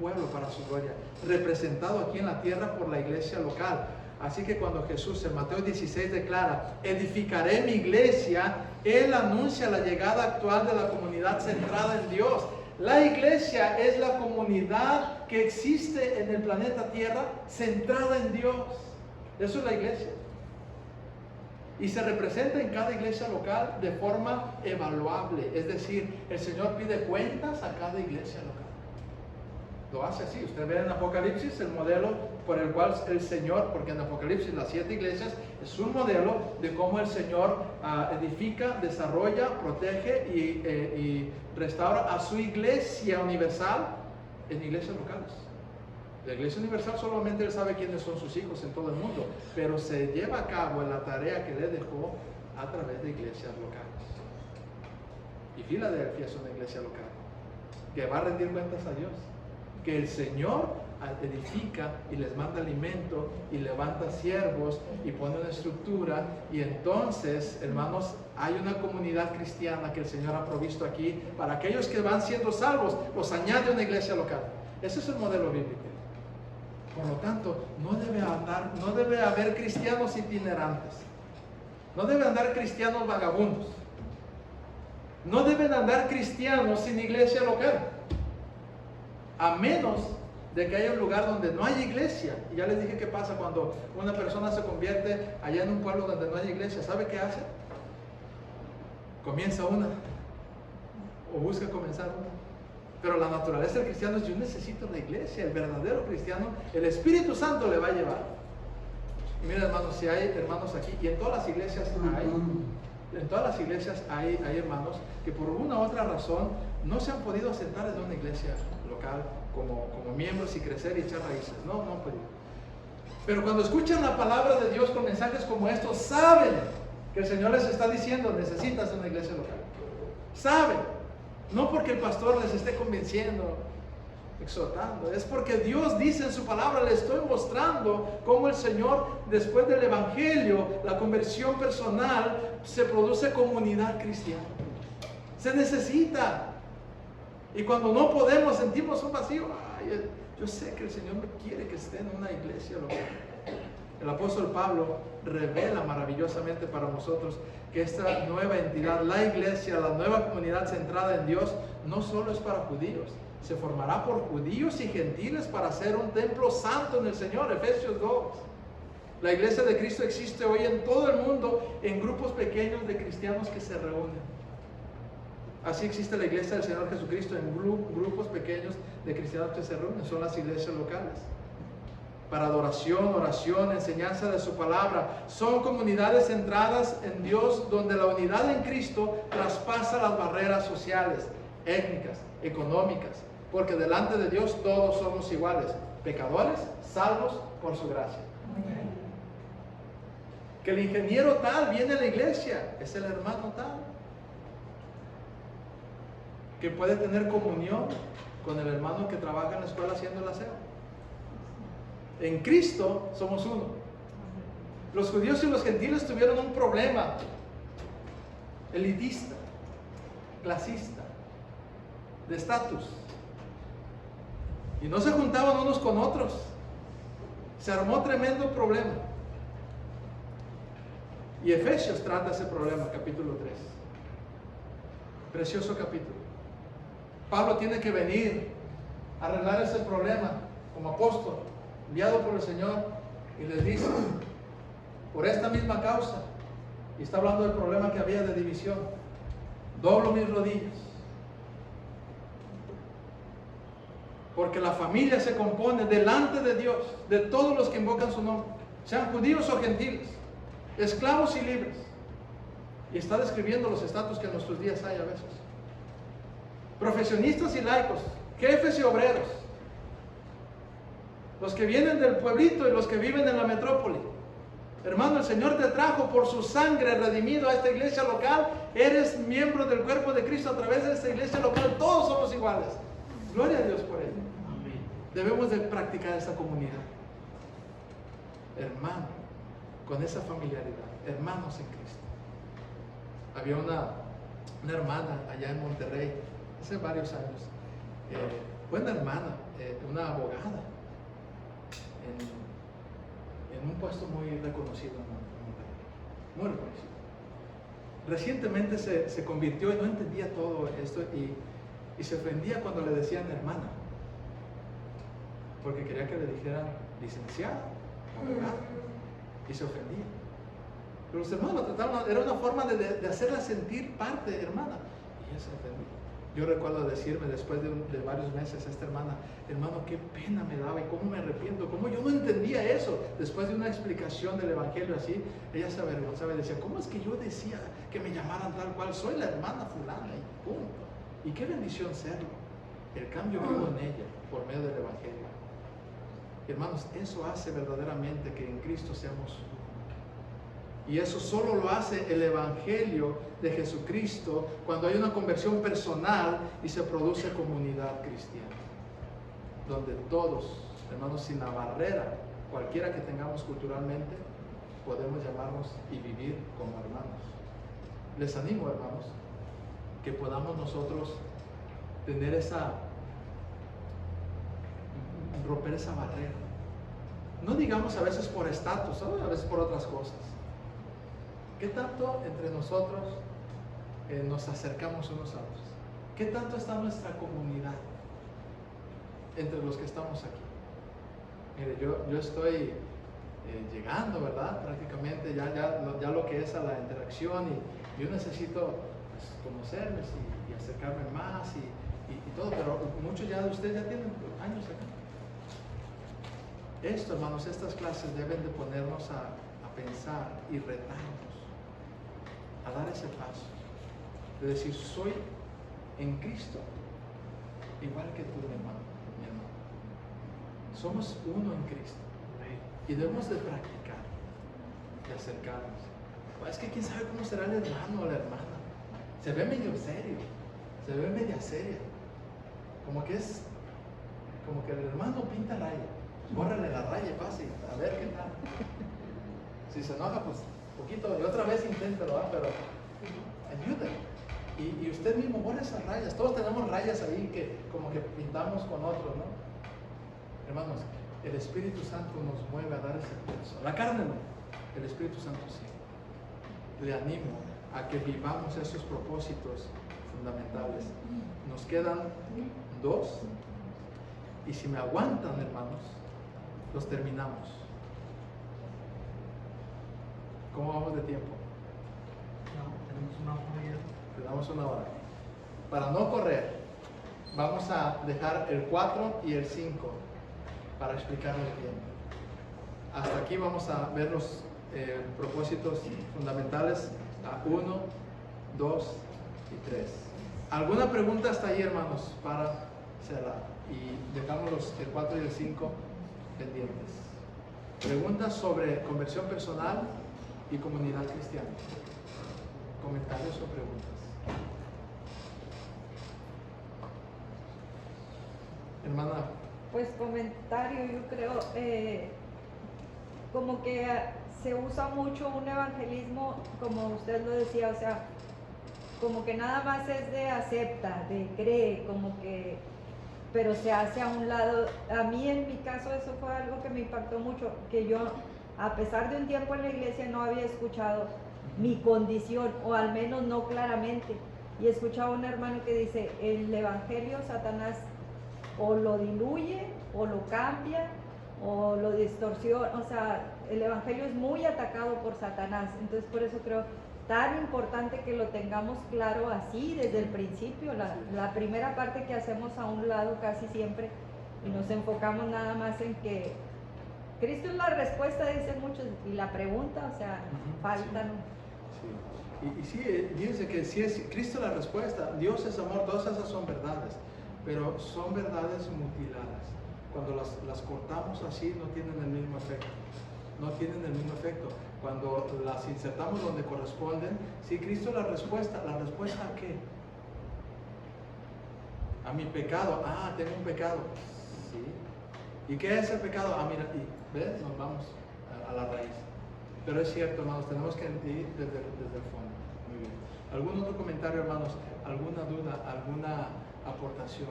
[SPEAKER 1] pueblo para su gloria, representado aquí en la tierra por la iglesia local. Así que cuando Jesús en Mateo 16 declara, edificaré mi iglesia, Él anuncia la llegada actual de la comunidad centrada en Dios. La iglesia es la comunidad que existe en el planeta Tierra centrada en Dios. Eso es la iglesia. Y se representa en cada iglesia local de forma evaluable. Es decir, el Señor pide cuentas a cada iglesia local. Lo hace así. Usted ve en Apocalipsis el modelo por el cual el Señor, porque en Apocalipsis las 7 iglesias es un modelo de cómo el Señor edifica, desarrolla, protege y restaura a su iglesia universal en iglesias locales. La iglesia universal solamente Él sabe quiénes son sus hijos en todo el mundo, pero se lleva a cabo en la tarea que le dejó a través de iglesias locales. Y Filadelfia es una iglesia local que va a rendir cuentas a Dios, que el Señor edifica y les manda alimento y levanta siervos y pone una estructura, y entonces, hermanos, hay una comunidad cristiana que el Señor ha provisto aquí para aquellos que van siendo salvos, los añade a una iglesia local. Ese es el modelo bíblico. Por lo tanto, no debe haber cristianos itinerantes, no debe andar cristianos vagabundos, no deben andar cristianos sin iglesia local, a menos de que haya un lugar donde no hay iglesia. Y ya les dije qué pasa cuando una persona se convierte allá en un pueblo donde no hay iglesia. ¿Sabe qué hace? Comienza una, o busca comenzar una. Pero la naturaleza del cristiano es: yo necesito la iglesia. El verdadero cristiano, el Espíritu Santo le va a llevar. Y mira, hermanos, si hay hermanos aquí, y en todas las iglesias hay hermanos que por una u otra razón no se han podido sentar en una iglesia local como miembros y crecer y echar raíces. No han podido. Pero cuando escuchan la palabra de Dios con mensajes como estos, saben que el Señor les está diciendo: necesitas una iglesia local. Saben. No porque el pastor les esté convenciendo, exhortando. Es porque Dios dice en su palabra: le estoy mostrando cómo el Señor, después del Evangelio, la conversión personal, se produce comunidad cristiana. Se necesita. Y cuando no podemos, sentimos un vacío. Ay, yo sé que el Señor quiere que esté en una iglesia local. El apóstol Pablo revela maravillosamente para nosotros que esta nueva entidad, la iglesia, la nueva comunidad centrada en Dios, no solo es para judíos, se formará por judíos y gentiles para ser un templo santo en el Señor. Efesios 2. La iglesia de Cristo existe hoy en todo el mundo en grupos pequeños de cristianos que se reúnen. Así existe la iglesia del Señor Jesucristo en grupos pequeños de cristianos que se reúnen. Son las iglesias locales. Para adoración, oración, enseñanza de su palabra. Son comunidades centradas en Dios, donde la unidad en Cristo traspasa las barreras sociales, étnicas, económicas, porque delante de Dios todos somos iguales, pecadores, salvos por su gracia. Que el ingeniero tal viene a la iglesia, es el hermano tal, que puede tener comunión con el hermano que trabaja en la escuela haciendo el aseo. En Cristo somos uno. Los judíos y los gentiles tuvieron un problema elitista, clasista, de estatus, y no se juntaban unos con otros. Se armó tremendo problema, y Efesios trata ese problema, capítulo 3. Precioso capítulo. Pablo tiene que venir a arreglar ese problema como apóstol, enviado por el Señor, y les dice: por esta misma causa, y está hablando del problema que había de división, doblo mis rodillas, porque la familia se compone delante de Dios de todos los que invocan su nombre, sean judíos o gentiles, esclavos y libres. Y está describiendo los estatus que en nuestros días hay a veces: profesionistas y laicos, jefes y obreros, los que vienen del pueblito y los que viven en la metrópoli. Hermano, el Señor te trajo por su sangre redimido a esta iglesia local. Eres miembro del cuerpo de Cristo a través de esta iglesia local. Todos somos iguales. Gloria a Dios por ello. Debemos de practicar esa comunidad, hermano, con esa familiaridad, hermanos en Cristo. Había una hermana allá en Monterrey hace varios años, buena hermana, una abogada en un puesto muy reconocido en Monterrey, muy reconocido. Recientemente se convirtió y no entendía todo esto y se ofendía cuando le decían hermana, porque quería que le dijeran licenciada, abogada, y se ofendía. Pero los hermanos lo trataron, era una forma de hacerla sentir parte, hermana, y ella se ofendía. Yo recuerdo decirme después de varios meses a esta hermana, hermano, qué pena me daba y cómo me arrepiento, cómo yo no entendía eso. Después de una explicación del evangelio así, ella se avergonzaba y decía, ¿cómo es que yo decía que me llamaran tal cual? Soy la hermana fulana y punto. Y qué bendición serlo. El cambio vino en ella por medio del evangelio. Hermanos, eso hace verdaderamente que en Cristo seamos uno. Y eso solo lo hace el evangelio de Jesucristo cuando hay una conversión personal y se produce comunidad cristiana, donde todos, hermanos, sin la barrera cualquiera que tengamos culturalmente, podemos llamarnos y vivir como hermanos. Les animo, hermanos, que podamos nosotros tener romper esa barrera. No digamos a veces por estatus, ¿no? A veces por otras cosas. ¿Qué tanto entre nosotros nos acercamos unos a otros? ¿Qué tanto está nuestra comunidad entre los que estamos aquí? Mire, yo estoy llegando, ¿verdad? Prácticamente ya lo que es a la interacción y yo necesito pues, conocerles y acercarme más y todo, pero muchos ya de ustedes ya tienen años acá. Esto, hermanos, estas clases deben de ponernos a pensar y retarnos a dar ese paso, de decir, soy en Cristo, igual que tú, mi hermano. Somos uno en Cristo y debemos de practicar, de acercarnos. Es que quién sabe cómo será el hermano o la hermana. Se ve medio serio, se ve media seria, como que el hermano pinta raya. Bórrale la raya fácil, a ver qué tal. Si se enoja, pues poquito, y otra vez inténtalo, pero ayúdale. Y usted mismo borra esas rayas. Todos tenemos rayas ahí que como que pintamos con otros, ¿no? Hermanos, el Espíritu Santo nos mueve a dar ese paso. La carne no, el Espíritu Santo sí. Le animo a que vivamos esos propósitos fundamentales. Nos quedan 2, y si me aguantan, hermanos, los terminamos. ¿Cómo vamos de tiempo?
[SPEAKER 2] No, tenemos una hora ya.
[SPEAKER 1] Le damos una hora. Para no correr, vamos a dejar el 4 y el 5 para explicarles bien. Hasta aquí vamos a ver los propósitos fundamentales a 1, 2 y 3. ¿Alguna pregunta hasta ahí, hermanos, para cerrar? Y dejamos el 4 y el 5 pendientes. Preguntas sobre conversión personal y comunidad cristiana. Comentarios o preguntas. Hermana.
[SPEAKER 3] Pues comentario, yo creo, como que se usa mucho un evangelismo, como usted lo decía, o sea, como que nada más es de acepta, de cree, como que, pero se hace a un lado. A mí en mi caso eso fue algo que me impactó mucho, que yo, a pesar de un tiempo en la iglesia, no había escuchado mi condición, o al menos no claramente, y escuchaba a un hermano que dice, el evangelio Satanás o lo diluye, o lo cambia, o lo distorsiona. O sea, el evangelio es muy atacado por Satanás. Entonces por eso creo tan importante que lo tengamos claro así desde el principio, la primera parte que hacemos a un lado casi siempre, y nos enfocamos nada más en que Cristo es la respuesta, dicen muchos, y la pregunta, o sea, faltan.
[SPEAKER 1] Sí. Y sí, fíjense que si es Cristo la respuesta, Dios es amor, todas esas son verdades, pero son verdades mutiladas. Cuando las cortamos así no tienen el mismo efecto. No tienen el mismo efecto. Cuando las insertamos donde corresponden, si Cristo ¿la respuesta a qué? A mi pecado. Ah, tengo un pecado. Sí. ¿Y qué es el pecado? Ah, mira, y ¿ves? Nos vamos a la raíz. Pero es cierto, hermanos, tenemos que ir desde el fondo. Muy bien. ¿Algún otro comentario, hermanos? ¿Alguna duda? ¿Alguna aportación?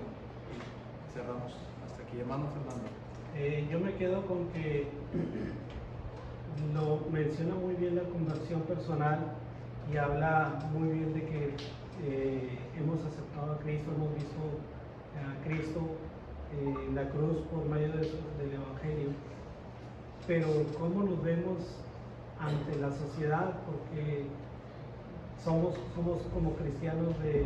[SPEAKER 1] Y cerramos hasta aquí. Hermano Fernando.
[SPEAKER 2] Yo me quedo con que menciona muy bien la conversión personal y habla muy bien de que hemos aceptado a Cristo, hemos visto a Cristo en la cruz por medio del Evangelio. Pero ¿cómo nos vemos ante la sociedad? Porque somos como cristianos de